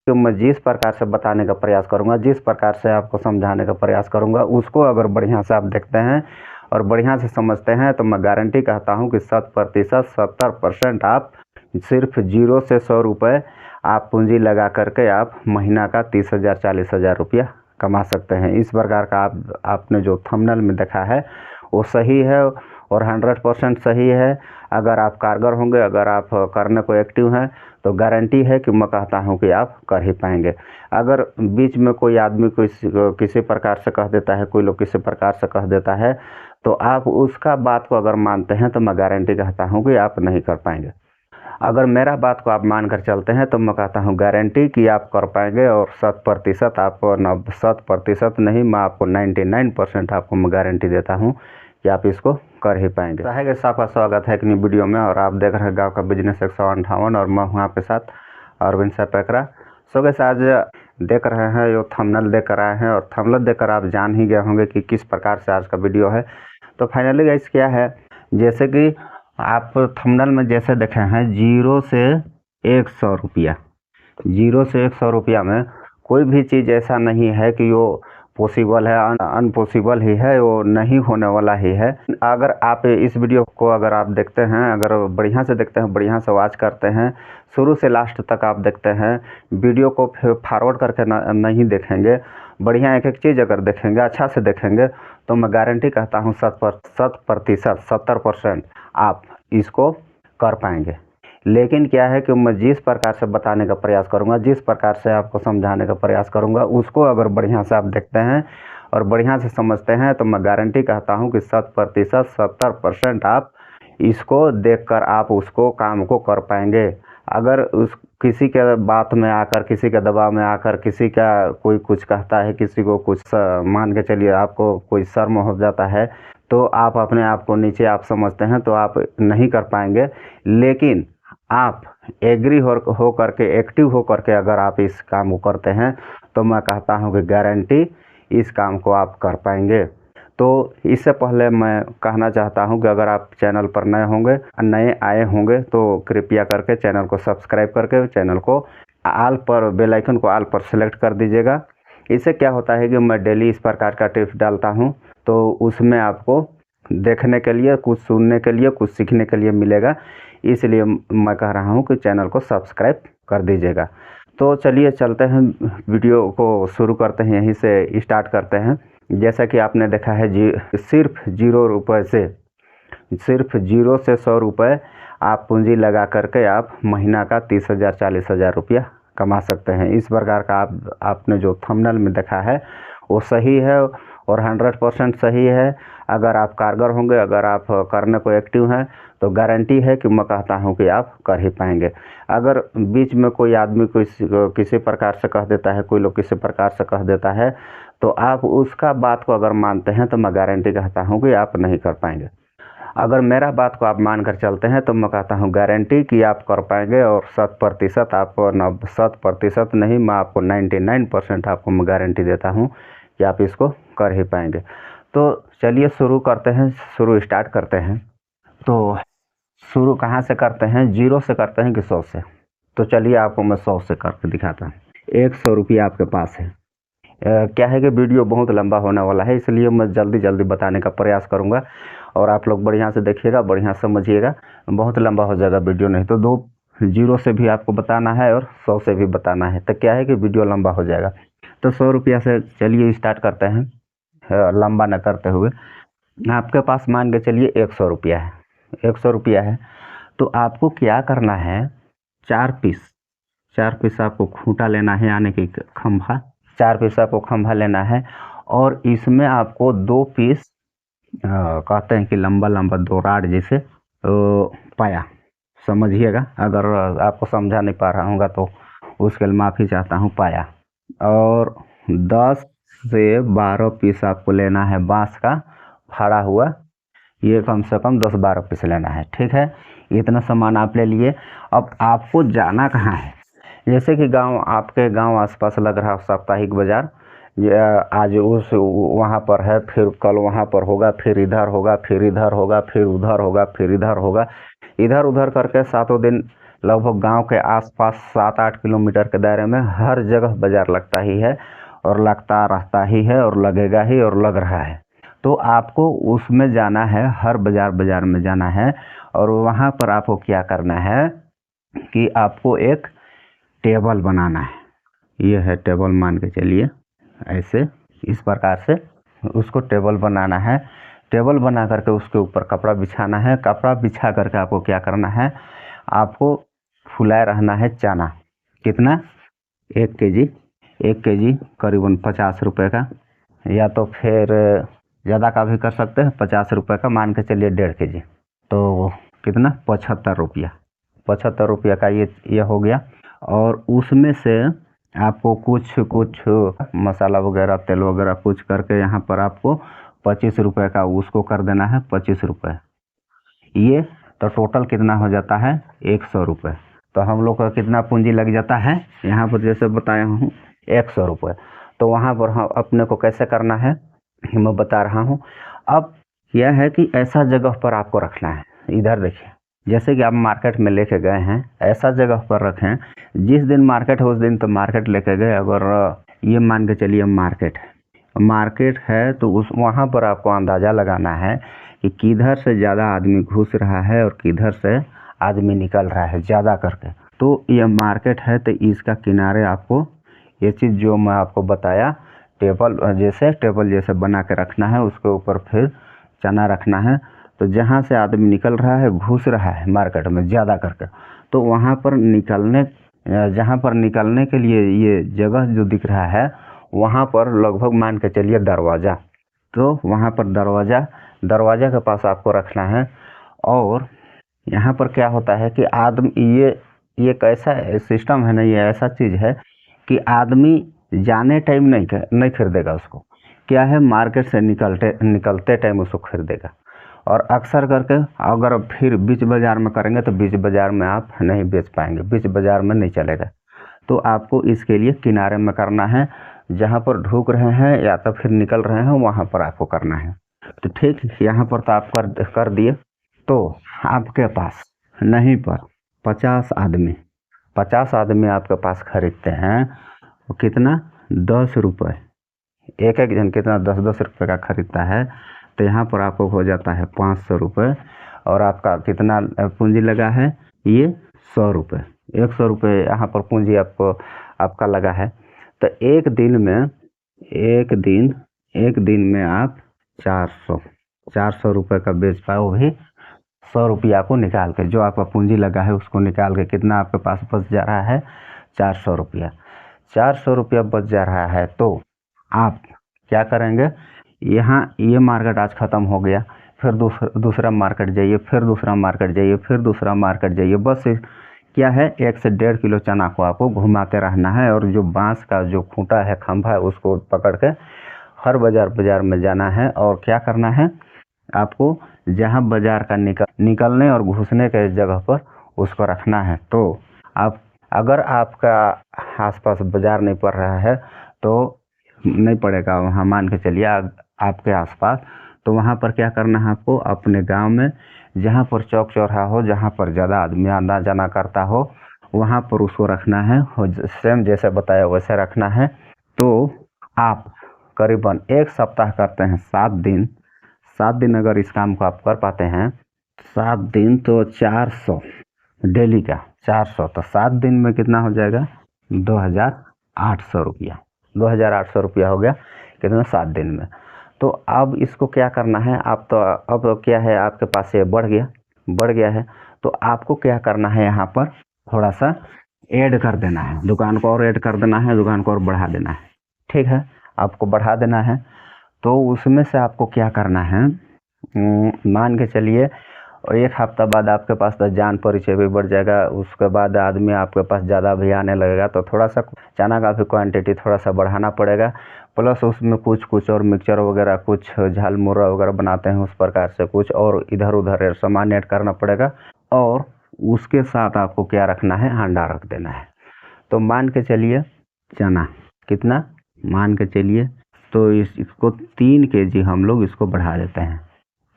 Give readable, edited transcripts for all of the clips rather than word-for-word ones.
तो मैं जिस प्रकार से बताने का प्रयास करूँगा, जिस प्रकार से आपको समझाने का प्रयास करूँगा, उसको अगर बढ़िया से आप देखते हैं और बढ़िया से समझते हैं तो मैं गारंटी कहता हूँ कि 100% 70% आप सिर्फ 0 से 100 रुपये आप पूंजी लगा करके आप महीना का 30,000 40,000 रुपया कमा सकते हैं। इस प्रकार का आपने जो थंबनेल में देखा है वो सही है और 100% सही है। अगर आप कारगर होंगे, अगर आप करने को एक्टिव हैं तो गारंटी है कि मैं कहता हूं कि आप कर ही पाएंगे। अगर बीच में कोई आदमी किसी प्रकार से कह देता है, कोई लोग किसी प्रकार से कह देता है, तो आप उसका बात को अगर मानते हैं तो मैं गारंटी कहता हूं कि आप नहीं कर पाएंगे। अगर मेरा बात को आप मान कर चलते हैं तो मैं कहता हूँ गारंटी कि आप कर पाएंगे और 100% आपको 100% नहीं, मैं आपको 99% आपको मैं गारंटी देता हूँ कि आप इसको कर ही पाएंगे। है कि आपका स्वागत है एक नई वीडियो में और आप देख रहे हैं गांव का बिजनेस 158 और मैं हूँ आपके साथ अरविंद पैकरा। सो गैस आज देख रहे हैं जो थंबनेल देकर आए हैं और थंबनेल देखकर आप जान ही गए होंगे कि किस प्रकार से आज का वीडियो है। तो फाइनली गाइस क्या है, जैसे कि आप थंबनेल में जैसे देखे हैं 0 से 100 रुपया, 0 से 100 रुपया में कोई भी चीज़ ऐसा नहीं है कि वो पॉसिबल है, अनपॉसिबल ही है, वो नहीं होने वाला ही है। अगर आप इस वीडियो को अगर आप देखते हैं, अगर बढ़िया से देखते हैं, बढ़िया से वॉच करते हैं, शुरू से लास्ट तक आप देखते हैं, वीडियो को फॉरवर्ड करके नहीं देखेंगे, बढ़िया एक एक चीज़ अगर देखेंगे, अच्छा से देखेंगे, तो मैं गारंटी कहता हूँ 100% 70% आप इसको कर पाएंगे। लेकिन क्या है कि मैं जिस प्रकार से बताने का प्रयास करूंगा, जिस प्रकार से आपको समझाने का प्रयास करूंगा, उसको अगर बढ़िया से आप देखते हैं और बढ़िया से समझते हैं तो मैं गारंटी कहता हूं कि 100% 70% आप इसको देखकर आप उसको काम को कर पाएंगे। अगर उस किसी के बात में आकर, किसी के दबाव में आकर, किसी का कोई कुछ कहता है, किसी को कुछ मान के चलिए आपको कोई शर्म हो जाता है, तो आप अपने आप को नीचे आप समझते हैं तो आप नहीं कर पाएंगे। लेकिन आप एग्री हो करके, एक्टिव हो करके अगर आप इस काम को करते हैं तो मैं कहता हूं कि गारंटी इस काम को आप कर पाएंगे। तो इससे पहले मैं कहना चाहता हूं कि अगर आप चैनल पर नए आए होंगे तो कृपया करके चैनल को सब्सक्राइब करके चैनल को ऑल पर, बेल आइकन को ऑल पर सेलेक्ट कर दीजिएगा। इससे क्या होता है कि मैं डेली इस प्रकार का टिप्स डालता हूं तो उसमें आपको देखने के लिए, कुछ सुनने के लिए, कुछ सीखने के लिए मिलेगा। इसलिए मैं कह रहा हूं कि चैनल को सब्सक्राइब कर दीजिएगा। तो चलिए चलते हैं, वीडियो को शुरू करते हैं, यहीं से स्टार्ट करते हैं। जैसा कि आपने देखा है सिर्फ 0 रुपये से, सिर्फ 0 से 100 रुपये आप पूंजी लगा करके आप महीना का 30,000 40,000 रुपया कमा सकते हैं। इस प्रकार का आपने जो थंबनेल में देखा है वो सही है और 100% सही है। अगर आप कारगर होंगे, अगर आप करने को एक्टिव हैं तो गारंटी है कि मैं कहता हूं कि आप कर ही पाएंगे। अगर बीच में कोई आदमी किसी प्रकार से कह देता है, कोई लोग किसी प्रकार से कह देता है, तो आप उसका बात को अगर मानते हैं तो मैं गारंटी कहता हूं कि आप नहीं कर पाएंगे। अगर मेरा बात को आप मान कर चलते हैं तो मैं कहता हूं गारंटी कि आप कर पाएंगे और 100% आपको 100% नहीं, मैं आपको 99% आपको मैं गारंटी देता हूं कि आप इसको कर ही पाएंगे। तो चलिए शुरू करते हैं, शुरू स्टार्ट करते हैं। तो शुरू कहाँ से करते हैं, 0 से करते हैं कि 100 से? तो चलिए आपको मैं 100 से करके दिखाता हूँ। 100 रुपया आपके पास है। क्या है कि वीडियो बहुत लंबा होने वाला है, इसलिए मैं जल्दी जल्दी बताने का प्रयास करूंगा और आप लोग बढ़िया से देखिएगा, बढ़िया समझिएगा। बहुत लंबा हो जाएगा वीडियो, नहीं तो 2 0 से भी आपको बताना है और 100 से भी बताना है, तो क्या है कि वीडियो लंबा हो जाएगा। तो 100 रुपया से चलिए स्टार्ट करते हैं, लंबा न करते हुए। आपके पास मान के चलिए 100 रुपया है, 100 रुपया है, तो आपको क्या करना है, 4 पीस आपको खूंटा लेना है, यानी कि खंभा। 4 पीस आपको खंभा लेना है और इसमें आपको 2 पीस कहते हैं कि लंबा लंबा 2 राड जैसे पाया, समझिएगा। अगर आपको समझा नहीं पा रहा हूँगा तो उसके लिए माफ़ी चाहता हूँ। पाया और 10 से 12 पीस आपको लेना है बांस का फाड़ा हुआ, ये कम से कम 10-12 पीस लेना है, ठीक है। इतना सामान आप ले लिए। अब आपको जाना कहाँ है, जैसे कि आपके गांव आसपास लग रहा साप्ताहिक बाजार, आज वहाँ पर है, फिर कल वहाँ पर होगा, फिर इधर होगा, फिर इधर होगा, फिर उधर होगा, फिर इधर होगा, इधर उधर करके 7 दिन लगभग गांव के आसपास 7-8 किलोमीटर के दायरे में हर जगह बाज़ार लगता ही है और लगता रहता ही है और लगेगा ही और लग रहा है। तो आपको उसमें जाना है, हर बाज़ार में जाना है और वहाँ पर आपको क्या करना है कि आपको एक टेबल बनाना है। ये है टेबल, मान के चलिए ऐसे इस प्रकार से उसको टेबल बनाना है। टेबल बना करके उसके ऊपर कपड़ा बिछाना है। कपड़ा बिछा करके आपको क्या करना है, आपको फुलाए रहना है चना। कितना? 1 केजी। 1 केजी करीबन 50 रुपये का, या तो फिर ज़्यादा का भी कर सकते हैं, 50 रुपये का मान के चलिए 1.5 केजी, तो कितना? 75 रुपया। 75 रुपया का ये हो गया। और उसमें से आपको कुछ मसाला वगैरह, तेल वगैरह कुछ करके यहाँ पर आपको 25 रुपये का उसको कर देना है, 25 रुपये। ये तो टोटल कितना हो जाता है? 100 रुपये। तो हम लोग का कितना पूंजी लग जाता है यहाँ पर, जैसे बताया हूँ 100 रुपये। तो वहाँ पर हम अपने को कैसे करना है मैं बता रहा हूँ। अब यह है कि ऐसा जगह पर आपको रखना है। इधर देखिए, जैसे कि आप मार्केट में लेके गए हैं, ऐसा जगह पर रखें, जिस दिन मार्केट है उस दिन तो मार्केट लेके गए। अगर ये मान के चलिए मार्केट है तो उस वहाँ पर आपको अंदाज़ा लगाना है कि किधर से ज़्यादा आदमी घुस रहा है और किधर से आदमी निकल रहा है ज़्यादा करके। तो ये मार्केट है तो इसका किनारे आपको ये चीज़ जो मैं आपको बताया, टेबल जैसे बना के रखना है। उसके ऊपर फिर चना रखना है। तो जहाँ से आदमी निकल रहा है, घुस रहा है मार्केट में ज़्यादा करके, तो वहाँ पर जहाँ पर निकलने के लिए ये जगह जो दिख रहा है, वहाँ पर लगभग मान के चलिए दरवाज़ा, तो वहाँ पर दरवाज़ा के पास आपको रखना है। और यहाँ पर क्या होता है कि आदमी ये कैसा सिस्टम है ना, ये ऐसा चीज़ है कि आदमी जाने टाइम नहीं खरीदेगा उसको। क्या है, मार्केट से निकलते टाइम उसको खरीदेगा। और अक्सर करके अगर फिर बीच बाज़ार में करेंगे तो बीच बाज़ार में आप नहीं बेच पाएंगे, बीच बाज़ार में नहीं चलेगा। तो आपको इसके लिए किनारे में करना है, जहाँ पर ढूक रहे हैं या तो फिर निकल रहे हैं वहाँ पर आपको करना है। तो ठीक, यहाँ पर तो आप कर दिए। तो आपके पास नहीं पर 50 आदमी आपके पास खरीदते हैं, तो कितना? 10 रुपये। एक जन कितना? 10-10 रुपये का खरीदता है। तो यहाँ पर आपको हो जाता है 500 रुपये। और आपका कितना पूंजी लगा है? ये 100 रुपये। 100 रुपये यहाँ पर पूंजी आपका लगा है। तो एक दिन में आप 400 रुपये का बेच पाए, वो भी 100 रुपया को निकाल के। जो आपका पूंजी लगा है उसको निकाल के कितना आपके पास बच जा रहा है? 400 रुपया। 400 रुपया बच जा रहा है। तो आप क्या करेंगे, यहाँ ये मार्केट आज ख़त्म हो गया, फिर दूसरा मार्केट जाइए, फिर दूसरा मार्केट जाइए, फिर दूसरा मार्केट जाइए। बस क्या है, 1 से 1.5 किलो चना को आपको घुमाते रहना है। और जो बांस का जो खूंटा है, खंभा है, उसको पकड़ के हर बाज़ार में जाना है। और क्या करना है, आपको जहाँ बाज़ार का निकलने और घुसने के जगह पर उसको रखना है। तो आप अगर आपका आसपास बाज़ार नहीं पड़ रहा है तो नहीं पड़ेगा, वहाँ मान के चलिए आपके आसपास, तो वहाँ पर क्या करना है, आपको अपने गांव में जहाँ पर चौक चौराहा हो, जहाँ पर ज़्यादा आदमी आना जाना करता हो, वहाँ पर उसको रखना है। सेम जैसे बताया वैसे रखना है। तो आप करीबन 1 सप्ताह करते हैं, 7 दिन अगर इस काम को आप कर पाते हैं, 7 दिन तो 400 डेली का 400, तो 7 दिन में कितना हो जाएगा? 2800 रुपया। 2800 रुपया हो गया कितना? 7 दिन में। तो अब इसको क्या करना है, अब क्या है, आपके पास ये बढ़ गया है। तो आपको क्या करना है, यहाँ पर थोड़ा सा ऐड कर देना है, दुकान को और ऐड कर देना है, दुकान को और बढ़ा देना है। ठीक है, आपको बढ़ा देना है। तो उसमें से आपको क्या करना है, मान के चलिए 1 हफ्ता बाद आपके पास तो जान परिचय भी बढ़ जाएगा। उसके बाद आदमी आपके पास ज़्यादा भी आने लगेगा। तो थोड़ा सा चना का भी क्वांटिटी थोड़ा सा बढ़ाना पड़ेगा। प्लस उसमें कुछ और मिक्सचर वगैरह, कुछ झाल मुर्रा वगैरह बनाते हैं, उस प्रकार से कुछ और इधर उधर सामान ऐड करना पड़ेगा। और उसके साथ आपको क्या रखना है, अंडा रख देना है। तो मान के चलिए चना कितना, मान के चलिए तो इसको 3 केजी हम लोग इसको बढ़ा देते हैं।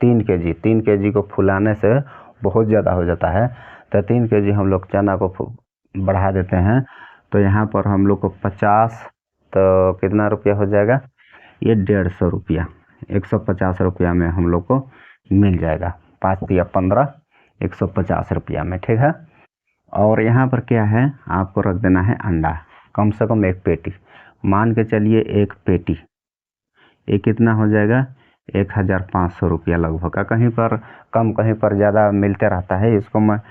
3 केजी को फुलाने से बहुत ज़्यादा हो जाता है। तो 3 kg हम लोग चना को बढ़ा देते हैं। तो यहाँ पर हम लोग को 50, तो कितना रुपया हो जाएगा, ये 150 रुपया, 150 रुपया में हम लोग को मिल जाएगा। 5 या 15, 150 रुपया में, ठीक है। और यहाँ पर क्या है, आपको रख देना है अंडा, कम से कम 1 पेटी, मान के चलिए 1 पेटी, ये कितना हो जाएगा, 1500 रुपया लगभग का। कहीं पर कम, कहीं पर ज़्यादा मिलते रहता है। इसको मैं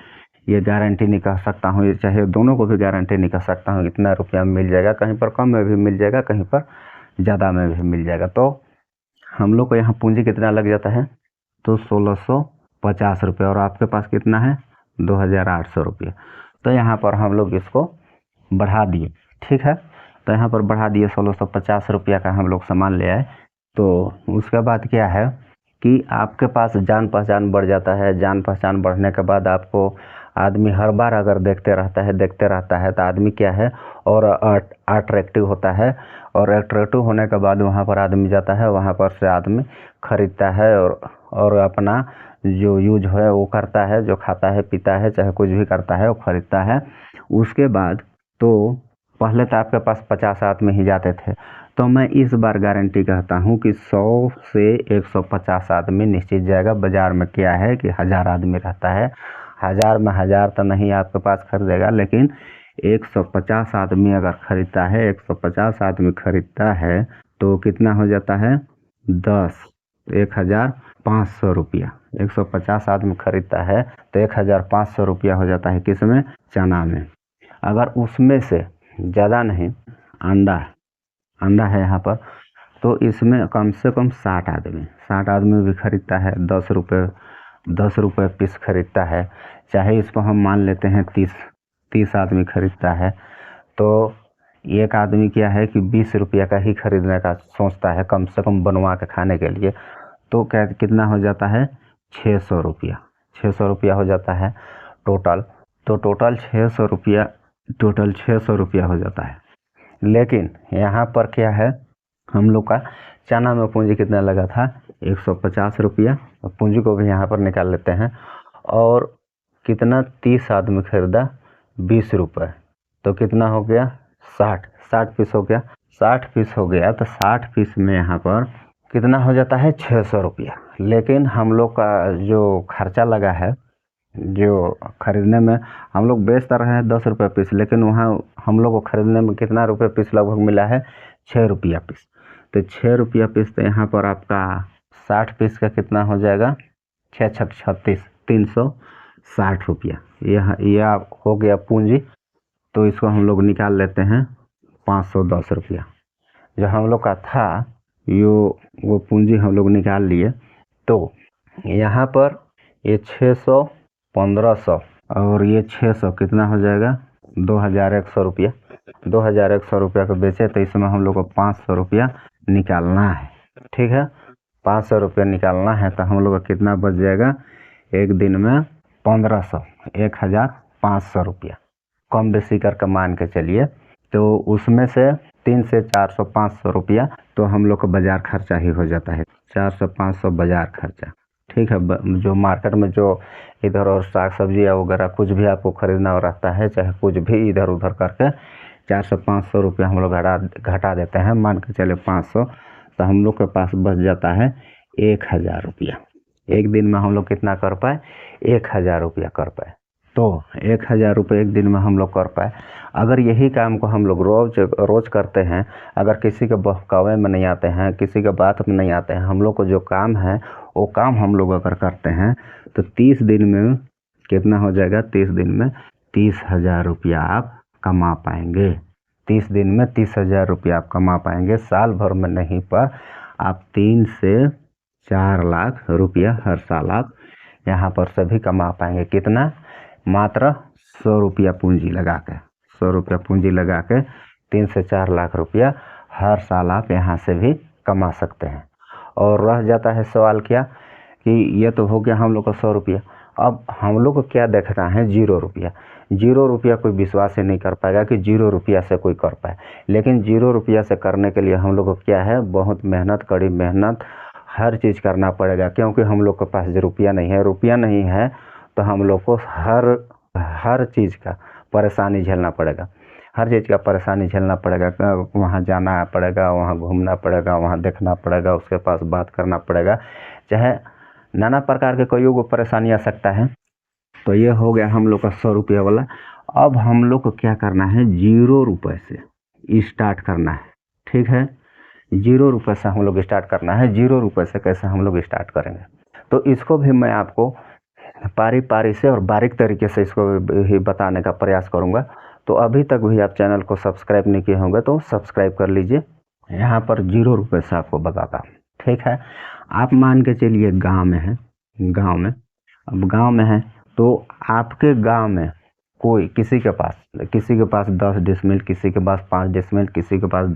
ये गारंटी नहीं कह सकता हूँ, ये चाहे दोनों को भी गारंटी नहीं कह सकता हूँ इतना रुपया मिल जाएगा। कहीं पर कम में भी मिल जाएगा, कहीं पर ज़्यादा में भी मिल जाएगा। तो हम लोग को यहाँ पूंजी कितना लग जाता है, तो 1650 रुपये, और आपके पास कितना है, 2800 रुपये। तो यहाँ पर हम लोग इसको बढ़ा दिए, ठीक है। तो यहाँ पर बढ़ा दिए, 1650 रुपया का हम लोग सामान ले आए। तो उसके बाद क्या है कि आपके पास जान पहचान बढ़ जाता है। जान पहचान बढ़ने के बाद आपको आदमी हर बार अगर देखते रहता है तो आदमी क्या है, और अट्रैक्टिव होता है, और अट्रैक्टिव होने के बाद वहाँ पर आदमी जाता है, वहाँ पर से आदमी खरीदता है और अपना जो यूज है वो करता है, जो खाता है पीता है, चाहे कुछ भी करता है वो खरीदता है। उसके बाद तो पहले तो आपके पास 50 आदमी ही जाते थे, तो मैं इस बार गारंटी कहता हूँ कि 100 से 150 आदमी निश्चित जाएगा। बाज़ार में क्या है कि 1000 आदमी रहता है, 1000 में 1000 तो नहीं आपके पास खरीदेगा, लेकिन 150 आदमी अगर खरीदता है, 150 आदमी खरीदता है तो कितना हो जाता है, 10, 1500 रुपया। 150 आदमी खरीदता है तो 1500 रुपया हो जाता है, किसमें, चना में। अगर उसमें से ज़्यादा नहीं, अंडा है यहाँ पर, तो इसमें कम से कम 60 आदमी भी खरीदता है, 10 रुपये पीस खरीदता है। चाहे इसको हम मान लेते हैं 30 आदमी खरीदता है, तो एक आदमी क्या है कि 20 रुपया का ही खरीदने का सोचता है, कम से कम बनवा के खाने के लिए। तो क्या कितना हो जाता है, 600 रुपया, 600 रुपया हो जाता है टोटल। तो टोटल 600 रुपया हो जाता है। लेकिन यहाँ पर क्या है, हम लोग का चना में पूंजी कितना लगा था, 150 रुपया। पूंजी को भी यहाँ पर निकाल लेते हैं। और कितना, 30 आदमी खरीदा, 20 रुपये, तो कितना हो गया, 60 पीस हो गया। 60 पीस हो गया तो 60 पीस में यहाँ पर कितना हो जाता है, 600 रुपया। लेकिन हम लोग का जो खर्चा लगा है, जो खरीदने में हम लोग बेच रहे हैं 10 रुपये पीस, लेकिन वहाँ हम लोग को खरीदने में कितना रुपये पीस लगभग मिला है, 6 रुपया पीस। तो 6 रुपया पीस, तो यहाँ पर आपका 60 पीस का कितना हो जाएगा, 6 छक 36, 360 रुपया। यह हो गया पूंजी। तो इसको हम लोग निकाल लेते हैं, 510 रुपया जो हम लोग का था, वो पूंजी हम लोग निकाल लिए। तो यहाँ पर ये 600, 1500 और ये 600 कितना हो जाएगा, 2100 रुपया। 2100 रुपया को बेचे तो इसमें हम लोग को 500 रुपया निकालना है, ठीक है। 500 रुपया निकालना है तो हम लोग का कितना बच जाएगा, एक दिन में 1500, 1500 रुपया कम बेसी करके मान के चलिए। तो उसमें से 3 से 400, 500 रुपया तो हम लोग का बाज़ार खर्चा ही हो जाता है, 400-500 बाज़ार खर्चा, ठीक है। जो मार्केट में जो इधर और साग सब्जी वगैरह कुछ भी आपको खरीदना रहता है, चाहे कुछ भी इधर उधर करके 400-500 रुपया हम लोग घटा देते हैं, मान के चले 500, तो हम लोग के पास बच जाता है 1000 रुपया। एक दिन में हम लोग कितना कर पाए, 1000 रुपया कर पाए। तो 1000 रुपये एक दिन में हम लोग कर पाए। अगर यही काम को हम लोग रोज़ करते हैं, अगर किसी के बहकावे में नहीं आते हैं, किसी के बात में नहीं आते हैं, हम लोग को जो काम है वो काम हम लोग अगर करते हैं, तो 30 दिन में कितना हो जाएगा, 30 दिन में 30,000 रुपया आप कमा पाएंगे। 30 दिन में 30,000 रुपया आप कमा पाएंगे। साल भर में नहीं, पर आप 3 से 4 लाख रुपया हर साल आप यहाँ पर सभी कमा पाएंगे। कितना, मात्र 100 रुपया पूंजी लगा के, 100 रुपया पूंजी लगा के 3 से 4 लाख रुपया हर साल आप यहाँ से भी कमा सकते हैं। और रह जाता है सवाल क्या कि ये तो हो गया हम लोग का 100 रुपया। अब हम लोग को क्या देखना है, 0 रुपया। 0 रुपया कोई विश्वास ही नहीं कर पाएगा कि 0 रुपया से कोई कर पाए। लेकिन 0 रुपया से करने के लिए हम लोग को क्या है, बहुत मेहनत, कड़ी मेहनत, हर चीज़ करना पड़ेगा। क्योंकि हम लोग के पास रुपया नहीं है तो हम लोग को हर हर चीज़ का परेशानी झेलना पड़ेगा, हर चीज़ का परेशानी झेलना पड़ेगा। वहाँ जाना पड़ेगा, वहाँ घूमना पड़ेगा, वहाँ देखना पड़ेगा, उसके पास बात करना पड़ेगा, चाहे नाना प्रकार के कोई को परेशानी आ सकता है। तो ये हो गया हम लोग का 100 रुपये वाला। अब हम लोग को क्या करना है, 0 रुपये से स्टार्ट करना है। ठीक है, 0 रुपये से हम लोग स्टार्ट करना है। 0 रुपये से कैसे हम लोग स्टार्ट करेंगे, तो इसको भी मैं आपको पारी पारी से और बारीक तरीके से इसको ही बताने का प्रयास करूँगा। तो अभी तक भी आप चैनल को सब्सक्राइब नहीं किए होंगे तो सब्सक्राइब कर लीजिए। यहाँ पर 0 रुपये से आपको बताता हूँ। ठीक है, आप मान के चलिए गांव में है, गांव में, अब गांव में है तो आपके गांव में कोई किसी के पास 10 डिसमिल, किसी के पास 5 डिसमिल, किसी के पास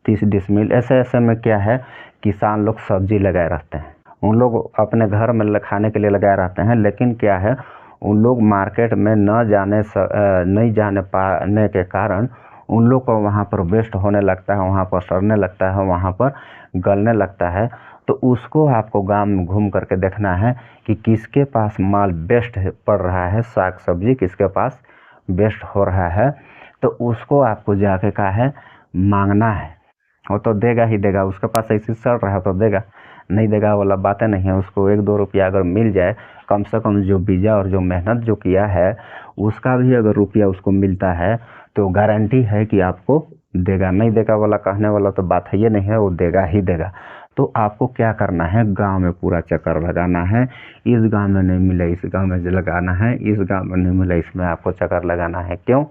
30 डिसमिल, ऐसे ऐसे में क्या है, किसान लोग सब्जी लगाए रहते हैं। उन लोग अपने घर में खाने के लिए लगाए रहते हैं, लेकिन क्या है, उन लोग मार्केट में नहीं जाने पाने के कारण उन लोग को वहाँ पर वेस्ट होने लगता है, वहाँ पर सड़ने लगता है, वहाँ पर गलने लगता है। तो उसको आपको गांव में घूम करके देखना है कि किसके पास माल बेस्ट पड़ रहा है, साग सब्जी किसके पास बेस्ट हो रहा है, तो उसको आपको जाके का है मांगना है। वो तो देगा ही देगा, उसके पास ऐसी सड़ रहा है तो देगा, नहीं देगा वाला बातें नहीं है। उसको 1-2 रुपया अगर मिल जाए, कम से कम जो बीजा और जो मेहनत जो किया है उसका भी अगर रुपया उसको मिलता है तो गारंटी है कि आपको देगा। नहीं देगा वाला कहने वाला तो बात है ये नहीं है, वो देगा ही देगा। तो आपको क्या करना है, गांव में पूरा चक्कर लगाना है। इस गांव में नहीं मिला इस गांव में लगाना है, इस गांव में नहीं मिला इसमें आपको चक्कर लगाना है। क्यों?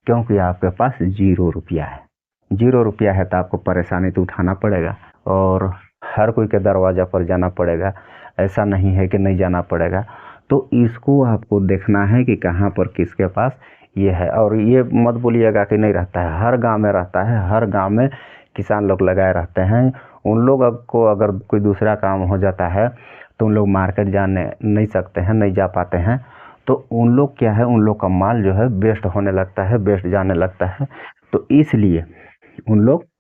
क्योंकि आपके पास 0 रुपया है। 0 रुपया है तो आपको परेशानी तो उठाना पड़ेगा और हर कोई के दरवाज़ा पर जाना पड़ेगा, ऐसा नहीं है कि नहीं जाना पड़ेगा। तो इसको आपको देखना है कि कहाँ पर किसके पास ये है। और ये मत बोलिएगा कि नहीं रहता है, हर गांव में रहता है, हर गांव में किसान लोग लगाए रहते हैं। उन लोग को अगर कोई दूसरा काम हो जाता है तो उन लोग मार्केट जाने नहीं सकते हैं, नहीं जा पाते हैं। तो उन लोग क्या है, उन लोग का माल जो है वेस्ट होने लगता है, वेस्ट जाने लगता है। तो इसलिए उन लोग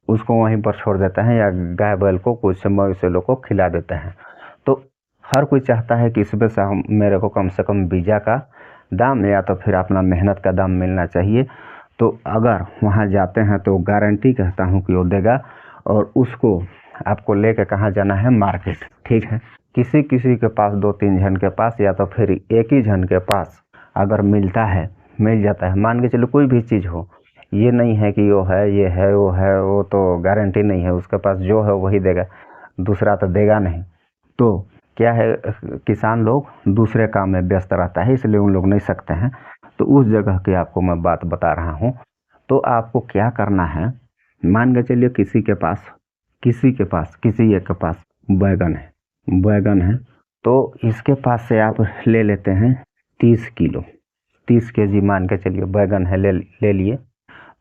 उसको वहीं पर छोड़ देते हैं या गाय बैल को कुछ मवेशी लोग को खिला देते हैं। तो हर कोई चाहता है कि इसमें से मेरे को कम से कम बीजा का दाम या तो फिर अपना मेहनत का दाम मिलना चाहिए। तो अगर वहाँ जाते हैं तो गारंटी कहता हूँ कि वो देगा। और उसको आपको लेके कहाँ जाना है, मार्केट। ठीक है, किसी किसी के पास 2-3 जन के पास या तो फिर एक ही जन के पास अगर मिलता है, मिल जाता है, मान के चलो कोई भी चीज़ हो, ये नहीं है कि वो है, ये है, वो तो गारंटी नहीं है। उसके पास जो है वही देगा, दूसरा तो देगा नहीं। तो क्या है, किसान लोग दूसरे काम में व्यस्त रहता है, इसलिए उन लोग नहीं सकते हैं। तो उस जगह की आपको मैं बात बता रहा हूँ। तो आपको क्या करना है, मान के चलिए किसी एक के पास बैगन है तो इसके पास से आप ले लेते हैं 30 किलो, 30 केजी मान के चलिए बैगन है, ले लिए।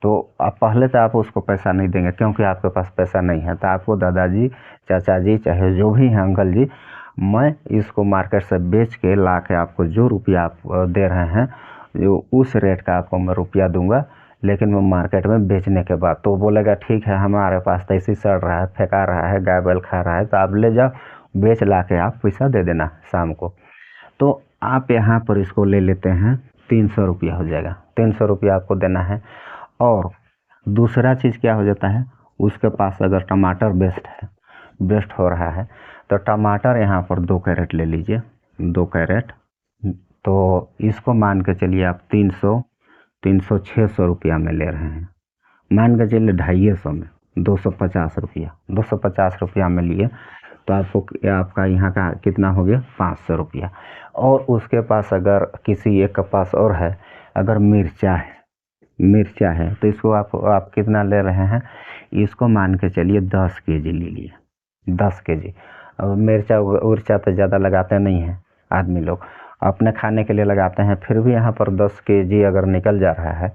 तो आप पहले तो आप उसको पैसा नहीं देंगे क्योंकि आपके पास पैसा नहीं है। तो आपको दादाजी, चाचा जी, चाहे जो भी हैं, अंकल जी, मैं इसको मार्केट से बेच के ला के आपको जो रुपया आप दे रहे हैं, जो उस रेट का आपको मैं रुपया दूंगा, लेकिन वो मार्केट में बेचने के बाद। तो बोलेगा ठीक है, हमारे पास तो ऐसे सड़ रहा है, फेंका रहा है, गाय बैल खा रहा है, तो आप ले जाओ, बेच ला के आप पैसा दे देना शाम को। तो आप यहाँ पर इसको ले लेते हैं, 300 रुपया हो जाएगा, 300 रुपया आपको देना है। और दूसरा चीज़ क्या हो जाता है, उसके पास अगर टमाटर बेस्ट हो रहा है तो टमाटर यहाँ पर 2 कैरेट ले लीजिए, 2 कैरेट। तो इसको मान के चलिए आप 600 रुपया में ले रहे हैं, मान के चलिए 250 में, 250 रुपया में लिए तो आपका यहाँ का कितना हो गया, 500 रुपया। और उसके पास अगर किसी एक के पास और है, अगर मिर्चा है तो इसको आप कितना ले रहे हैं, इसको मान के चलिए 10 केजी ले लिए, 10 केजी। अब मिर्चा उर्चा तो ज़्यादा लगाते नहीं हैं आदमी लोग, अपने खाने के लिए लगाते हैं, फिर भी यहाँ पर 10 केजी अगर निकल जा रहा है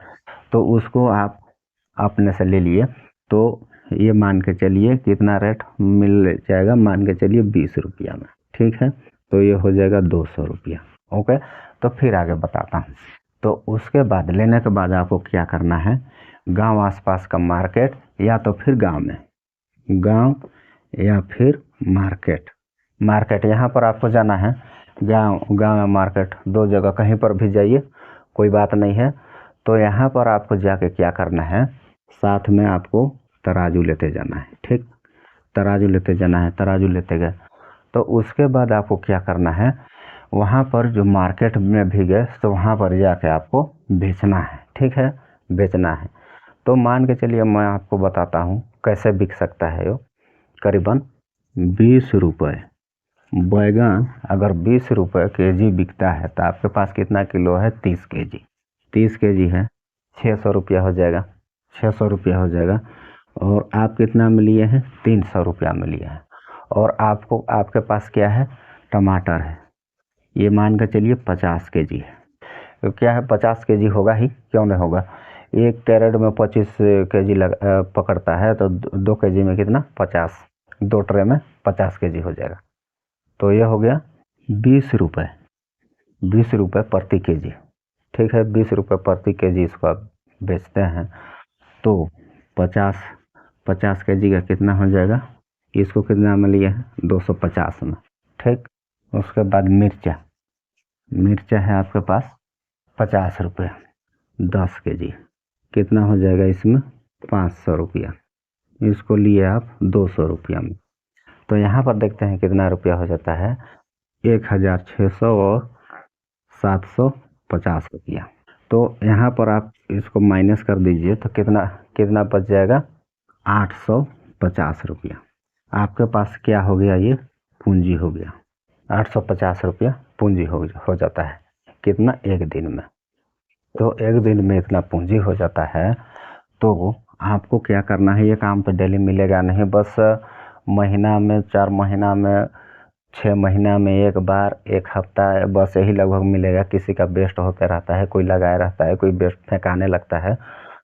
तो उसको आप अपने से ले लिए। तो ये मान के चलिए कितना रेट मिल जाएगा, मान के चलिए 20 रुपया में। ठीक है, तो ये हो जाएगा 200 रुपया। ओके, तो फिर आगे बताता हूँ। तो उसके बाद लेने के बाद आपको क्या करना है, गांव आसपास का मार्केट या तो फिर गांव या फिर मार्केट यहाँ पर आपको जाना है। गांव गांव या मार्केट, दो जगह कहीं पर भी जाइए, कोई बात नहीं है। तो यहाँ पर आपको जाके क्या करना है, साथ में आपको तराजू लेते जाना है। ठीक, तराजू लेते जाना है, तराजू लेते गए तो उसके बाद आपको क्या करना है, वहाँ पर जो मार्केट में भी गए तो वहाँ पर जाके आपको बेचना है। ठीक है, बेचना है। तो मान के चलिए मैं आपको बताता हूँ कैसे बिक सकता है। वो करीबन 20 रुपये बैगन अगर 20 रुपये केजी बिकता है तो आपके पास कितना किलो है, 30 केजी। 30 केजी है, 600 रुपया हो जाएगा, 600 रुपया हो जाएगा। और आप कितना में लिए हैं, 300 रुपया में लिए हैं। और आपको आपके पास क्या है, टमाटर है, ये मान के चलिए 50 केजी है। तो क्या है, 50 केजी होगा ही, क्यों नहीं होगा। एक कैरेट में 25 केजी पकड़ता है तो 2 केजी में कितना, 50, 2 ट्रे में 50 केजी हो जाएगा। तो ये हो गया 20 रुपये, 20 रुपये प्रति केजी। ठीक है, 20 रुपये प्रति केजी इसको आप बेचते हैं तो 50 केजी का कितना हो जाएगा, इसको कितना में लिए हैं, 250 में। ठीक, उसके बाद मिर्चा है आपके पास 50 रुपये, 10 केजी कितना हो जाएगा इसमें, 500 रुपया। इसको लिए आप 200 रुपया में। तो यहाँ पर देखते हैं कितना रुपया हो जाता है, 1600 और 750 रुपया। तो यहाँ पर आप इसको माइनस कर दीजिए तो कितना कितना बच जाएगा, 850 रुपया। आपके पास क्या हो गया, ये पूंजी हो गया। 850 रुपया पूंजी हो जाता है, कितना, एक दिन में। तो एक दिन में इतना पूंजी हो जाता है। तो आपको क्या करना है, ये काम तो डेली मिलेगा नहीं, बस महीना में, 4 महीना में, 6 महीना में एक बार, एक हफ्ता, बस यही लगभग मिलेगा। किसी का बेस्ट होते रहता है, कोई लगाए रहता है, कोई बेस्ट फेंकाने लगता है,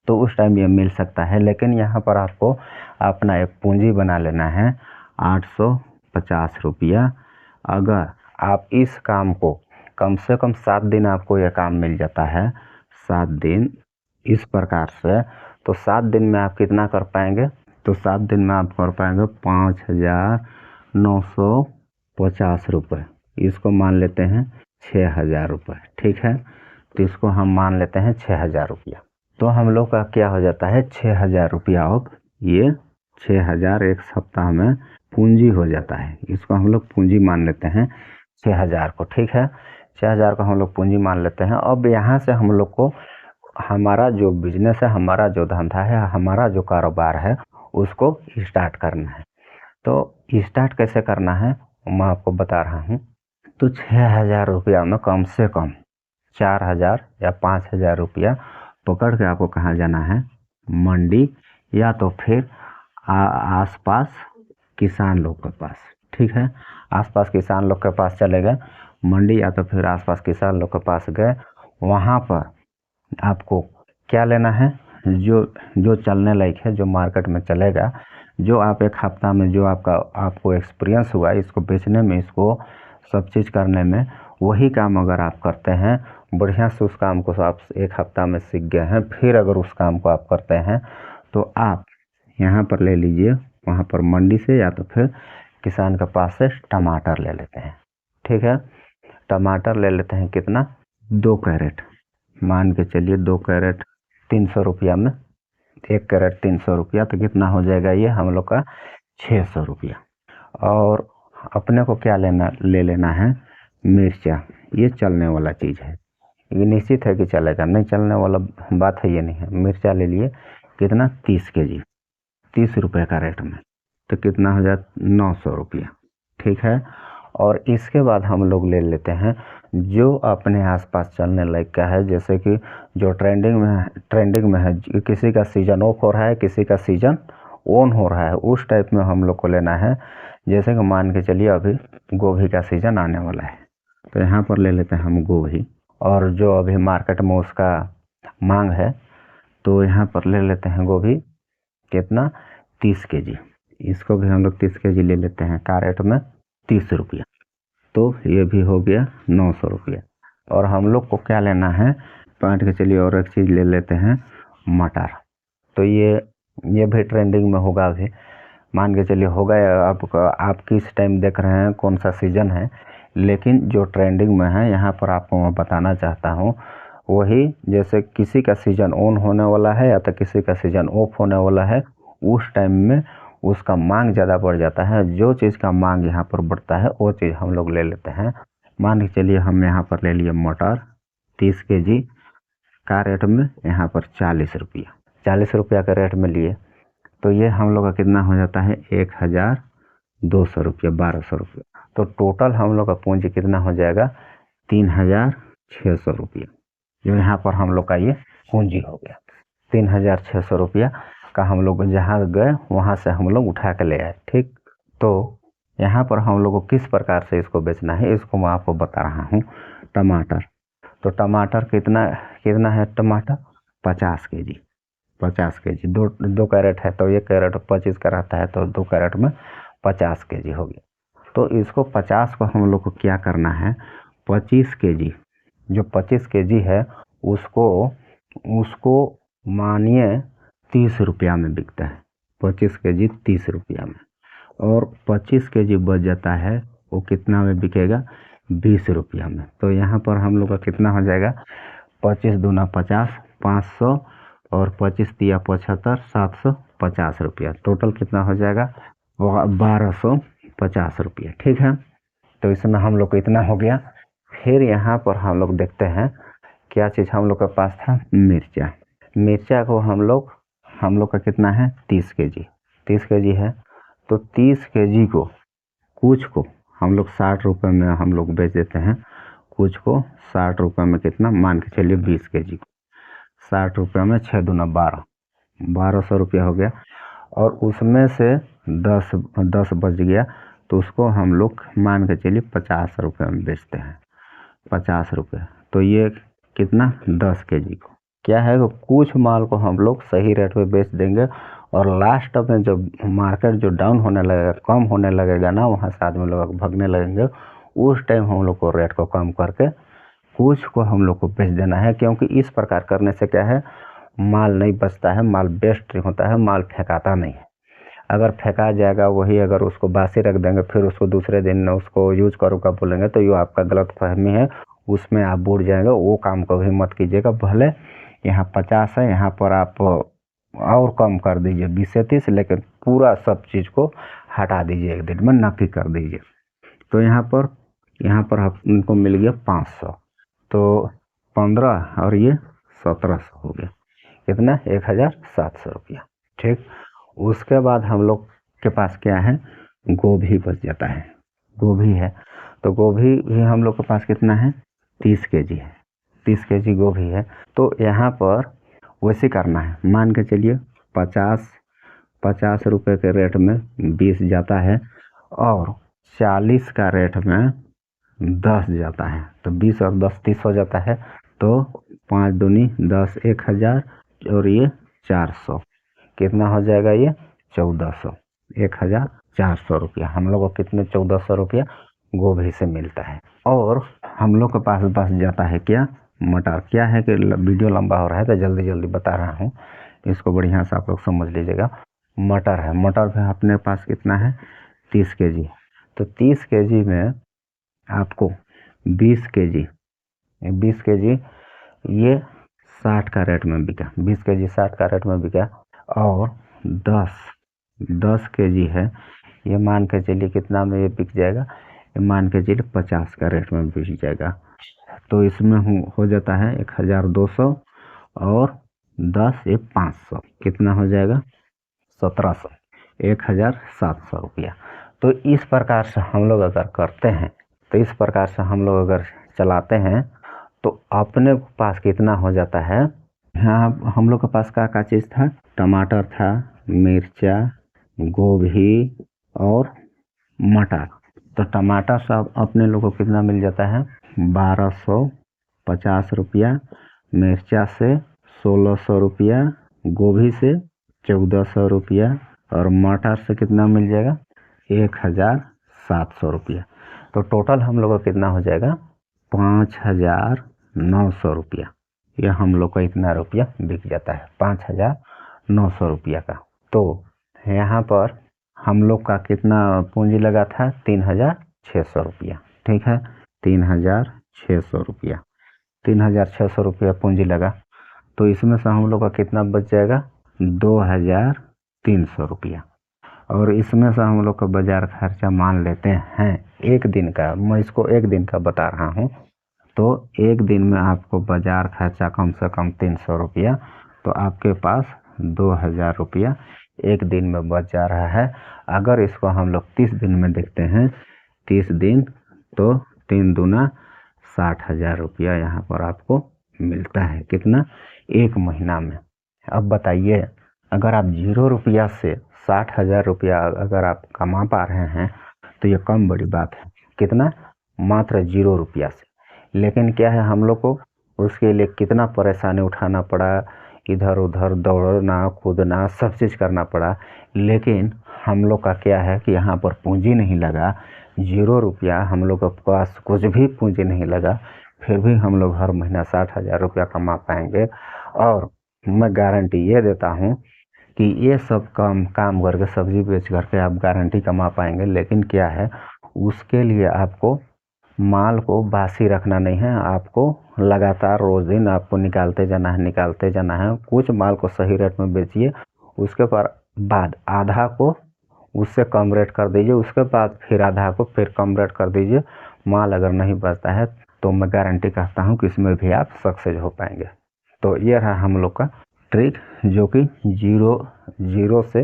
तो उस टाइम ये मिल सकता है। लेकिन यहाँ पर आपको अपना एक पूंजी बना लेना है, 850 रुपया। अगर आप इस काम को कम से कम 7 दिन आपको यह काम मिल जाता है, 7 दिन इस प्रकार से, तो 7 दिन में आप कितना कर पाएंगे, तो 7 दिन में आप कर पाएंगे 5,950 रुपये। इसको मान लेते हैं 6,000 रुपये। ठीक है, तो इसको हम मान लेते हैं 6,000 रुपया। तो हम लोग का क्या हो जाता है, 6,000 रुपया। अब ये 6,000 एक सप्ताह में पूंजी हो जाता है। इसको हम लोग पूंजी मान लेते हैं 6,000 को। ठीक है, 6,000 को हम लोग पूंजी मान लेते हैं। अब यहाँ से हम लोग को हमारा जो बिजनेस है, हमारा जो धंधा है, हमारा जो कारोबार है, उसको स्टार्ट करना है। तो स्टार्ट कैसे करना है मैं आपको बता रहा हूँ। तो 6,000 रुपया में कम से कम 4,000 या 5,000 रुपया पकड़ के आपको कहाँ जाना है, मंडी, या तो फिर आसपास किसान लोग के पास। ठीक है, आसपास किसान लोग के पास चले गए मंडी, या तो फिर आसपास किसान लोग के पास गए। वहाँ पर आपको क्या लेना है, जो चलने लायक है, जो मार्केट में चलेगा, जो आप एक हफ्ता में, जो आपको एक्सपीरियंस हुआ इसको बेचने में, इसको सब चीज़ करने में, वही काम अगर आप करते हैं बढ़िया से, उस काम को आप एक हफ्ता में सीख गए हैं, फिर अगर उस काम को आप करते हैं तो आप यहाँ पर ले लीजिए, वहाँ पर मंडी से या तो फिर किसान के पास से टमाटर ले लेते हैं। ठीक है, टमाटर ले लेते हैं कितना, 2 कैरेट, मान के चलिए 2 कैरेट 300 रुपया में, 1 कैरेट 300 रुपया, तो कितना हो जाएगा ये हम लोग का 600 रुपया। और अपने को क्या ले लेना है, मिर्चा। ये चलने वाला चीज़ है, ये निश्चित है कि चलेगा, नहीं चलने वाला बात है ये नहीं है। मिर्चा ले लिए कितना, 30 केजी, 30 रुपये का रेट में, तो कितना हो जाता, 900 रुपया। ठीक है, और इसके बाद हम लोग ले लेते हैं जो अपने आसपास चलने लायक का है, जैसे कि जो ट्रेंडिंग में है, किसी का सीजन ऑफ हो रहा है, किसी का सीजन ऑन हो रहा है, उस टाइप में हम लोग को लेना है। जैसे कि मान के चलिए अभी गोभी का सीजन आने वाला है, तो यहाँ पर ले लेते हैं हम गोभी, और जो अभी मार्केट में उसका मांग है, तो यहाँ पर ले लेते हैं गोभी कितना, 30 केजी। इसको भी हम लोग 30 केजी ले लेते हैं, कैरेट में 30 रुपया, तो ये भी हो गया 900 रुपया। और हम लोग को क्या लेना है, पाँच के चलिए और एक चीज़ ले लेते हैं, मटर। तो ये भी ट्रेंडिंग में होगा, अभी मान के चलिए होगा। आप किस टाइम देख रहे हैं, कौन सा सीज़न है, लेकिन जो ट्रेंडिंग में है यहाँ पर आपको मैं बताना चाहता हूँ वही, जैसे किसी का सीज़न ऑन होने वाला है या तो किसी का सीज़न ऑफ होने वाला है, उस टाइम में उसका मांग ज़्यादा बढ़ जाता है। जो चीज़ का मांग यहाँ पर बढ़ता है वो चीज़ हम लोग ले लेते हैं। मान के चलिए हम यहाँ पर ले लिए मटर 30 kg का रेट में यहाँ पर 40 रुपया, 40 रुपया का रेट में लिए, तो ये हम लोग का कितना हो जाता है 1200 रुपया, 1200 रुपया। तो टोटल हम लोग का पूंजी कितना हो जाएगा 3600 रुपया, जो यहाँ पर हम लोग का ये पूंजी हो गया। 3600 रुपया का हम लोग जहाँ गए वहाँ से हम लोग उठा के ले आए। ठीक, तो यहाँ पर हम लोग को किस प्रकार से इसको बेचना है इसको मैं आपको बता रहा हूँ। टमाटर, तो टमाटर कितना कितना है, टमाटर 50 kg, 50 kg, दो कैरेट है तो एक कैरेट 25 का रहता है, तो 2 कैरेट में 50 kg हो गया। तो इसको 50 को हम लोग को क्या करना है, 25 kg, जो 25 kg है उसको मानिए 30 रुपया में बिकता है, 25 kg 30 रुपया में, और 25 kg बच जाता है वो कितना में बिकेगा 20 रुपया में। तो यहाँ पर हम लोग का कितना हो जाएगा 25 दूना 50, 500, और 25 तिया 75, 750 रुपया, टोटल कितना हो जाएगा 1250 रुपया। ठीक है, तो इसमें हम लोग को इतना हो गया। फिर यहाँ पर हम लोग देखते हैं क्या चीज़ हम लोग के पास था, मिर्चा। मिर्चा को हम लोग का कितना है 30 kg, 30 kg है, तो 30 kg को कुछ को हम लोग 60 रुपये में हम लोग बेच देते हैं, कुछ को 60 रुपये में कितना, मान के चलिए 20 kg को 60 रुपये में 6 दूना 12, 1200 रुपया हो गया, और उसमें से 10 बच गया, तो उसको हम लोग मान के चलिए 50 रुपये में बेचते हैं, 50 रुपये। तो ये कितना 10 kg को क्या है, तो कुछ माल को हम लोग सही रेट पे बेच देंगे, और लास्ट में जब मार्केट जो डाउन होने लगेगा, कम होने लगेगा ना, वहाँ से आदमी लोग भागने लगेंगे, उस टाइम हम लोग को रेट को कम करके कुछ को हम लोग को बेच देना है। क्योंकि इस प्रकार करने से क्या है, माल नहीं बचता है, माल वेस्ट होता है, माल फेंकाता नहीं है। अगर फेंका जाएगा वही, अगर उसको बासी रख देंगे फिर उसको दूसरे दिन उसको यूज करो का बोलेंगे, तो ये आपका गलत फहमी है, उसमें आप बुड़ जाएंगे। वो काम कभी मत कीजिएगा। भले यहाँ 50 है, यहाँ पर आप और कम कर दीजिए 20 से 30, लेकिन पूरा सब चीज़ को हटा दीजिए, एक दिन में नफी कर दीजिए। तो यहाँ पर उनको मिल गया 500, तो 15 और ये 1700 हो गया, कितना 1700 रुपया। ठीक, उसके बाद हम लोग के पास क्या है, गोभी बच जाता है, गोभी है, तो गोभी भी हम लोग के पास कितना है 30 kg है, 30 kg गोभी है। तो यहाँ पर वैसे करना है, मान के चलिए 50 रुपये के रेट में 20 जाता है, और 40 का रेट में 10 जाता है, तो 20 और 10 30 हो जाता है, तो 5 दूनी 10, 1000, और ये 400, कितना हो जाएगा ये 1400, 1400 रुपया हम लोग को कितने 1400 रुपया गोभी से मिलता है। और हम लोग के पास बच जाता है क्या, मटर। क्या है कि वीडियो लंबा हो रहा है तो जल्दी जल्दी बता रहा हूँ, इसको बढ़िया से आप लोग समझ लीजिएगा। मटर है, मटर भी अपने पास कितना है 30 kg, तो 30 kg में आपको 20 kg ये 60 का रेट में बिका, 20 kg 60 का रेट में बिका, और 10 kg है, ये मान के चलिए कितना में ये बिक जाएगा, ये मान के चलिए 50 का रेट में बिक जाएगा। तो इसमें हो जाता है 1200, और 10 ये 500, कितना हो जाएगा 1700, 1700 रुपया। तो इस प्रकार से हम लोग अगर करते हैं, तो इस प्रकार से हम लोग अगर चलाते हैं, तो अपने पास कितना हो जाता है। यहाँ हम लोग के पास क्या चीज़ था, टमाटर था, मिर्चा, गोभी और मटर। तो टमाटर सब अपने लोगों को कितना मिल जाता है 1250 रुपया, मिर्चा से 1600 रुपया, गोभी से 1400 रुपया, और मटर से कितना मिल जाएगा 1700 रुपया। तो टोटल हम लोग का कितना हो जाएगा 5900 रुपया। यह हम लोग का इतना रुपया बिक जाता है 5900 रुपया का। तो यहाँ पर हम लोग का कितना पूंजी लगा था 3600 रुपया। ठीक है, 3600 रुपया, 3600 रुपया पूंजी लगा। तो इसमें से हम लोग का कितना बच जाएगा, 2300 रुपया। और इसमें से हम लोग का बाजार खर्चा मान लेते हैं एक दिन का, मैं इसको एक दिन का बता रहा हूँ। तो एक दिन में आपको बाजार खर्चा कम से कम 300 रुपया, तो आपके पास 2000 रुपया एक दिन में बच जा रहा है। अगर इसको हम लोग 30 दिन में देखते हैं, 30 दिन, तो 3 दूना 60,000 रुपया यहाँ पर आपको मिलता है। कितना, एक महीना में। अब बताइए, अगर आप 0 रुपया से 60,000 रुपया अगर आप कमा पा रहे हैं तो ये कम बड़ी बात है। कितना, मात्र 0 रुपया से। लेकिन क्या है, हम लोग को उसके लिए कितना परेशानी उठाना पड़ा, इधर उधर दौड़ना कूदना सब चीज़ करना पड़ा। लेकिन हम लोग का क्या है कि यहाँ पर पूंजी नहीं लगा, 0 रुपया हम लोग के पास कुछ भी पूंजी नहीं लगा, फिर भी हम लोग हर महीना 60,000 रुपया कमा पाएंगे। और मैं गारंटी ये देता हूँ कि ये सब काम करके, सब्जी बेच करके आप गारंटी कमा पाएंगे। लेकिन क्या है, उसके लिए आपको माल को बासी रखना नहीं है, आपको लगातार रोज दिन आपको निकालते जाना है। कुछ माल को सही रेट में बेचिए, उसके बाद आधा को उससे कम रेट कर दीजिए, उसके बाद फिर आधा को फिर कम रेट कर दीजिए। माल अगर नहीं बचता है तो मैं गारंटी कहता हूँ कि इसमें भी आप सक्सेस हो पाएंगे। तो ये रहा हम लोग का ट्रिक, जो कि जीरो से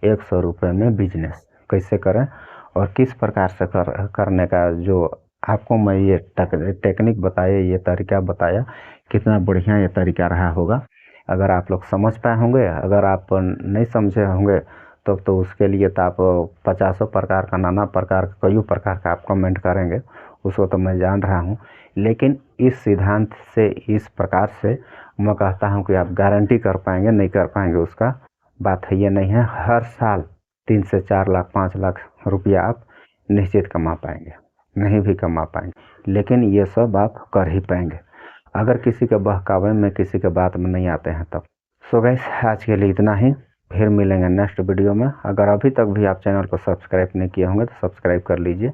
100 रुपये में बिजनेस कैसे करें और किस प्रकार से करने का जो आपको मैं ये टेक्निक बताया, ये तरीका बताया, कितना बढ़िया ये तरीका रहा होगा। अगर आप लोग समझ पाए होंगे, अगर आप नहीं समझे होंगे तो उसके लिए तो आप 50 प्रकार का, नाना प्रकार का, कई प्रकार का आप कमेंट करेंगे, उसको तो मैं जान रहा हूँ। लेकिन इस सिद्धांत से, इस प्रकार से मैं कहता हूँ कि आप गारंटी कर पाएंगे, नहीं कर पाएंगे उसका बात है, ये नहीं है। हर साल 3 से 4 लाख 5 लाख रुपया आप निश्चित कमा पाएंगे, नहीं भी कमा पाएंगे, लेकिन ये सब आप कर ही पाएंगे अगर किसी के बहकावे में, किसी के बात में नहीं आते हैं तब। सो गाइस, आज के लिए इतना ही, फिर मिलेंगे नेक्स्ट वीडियो में। अगर अभी तक भी आप चैनल को सब्सक्राइब नहीं किए होंगे तो सब्सक्राइब कर लीजिए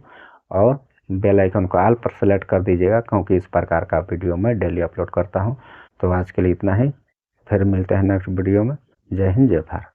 और बेल आइकन को ऑल पर सेलेक्ट कर दीजिएगा, क्योंकि इस प्रकार का वीडियो मैं डेली अपलोड करता हूँ। तो आज के लिए इतना ही, फिर मिलते हैं नेक्स्ट वीडियो में। जय हिंद, जय भारत।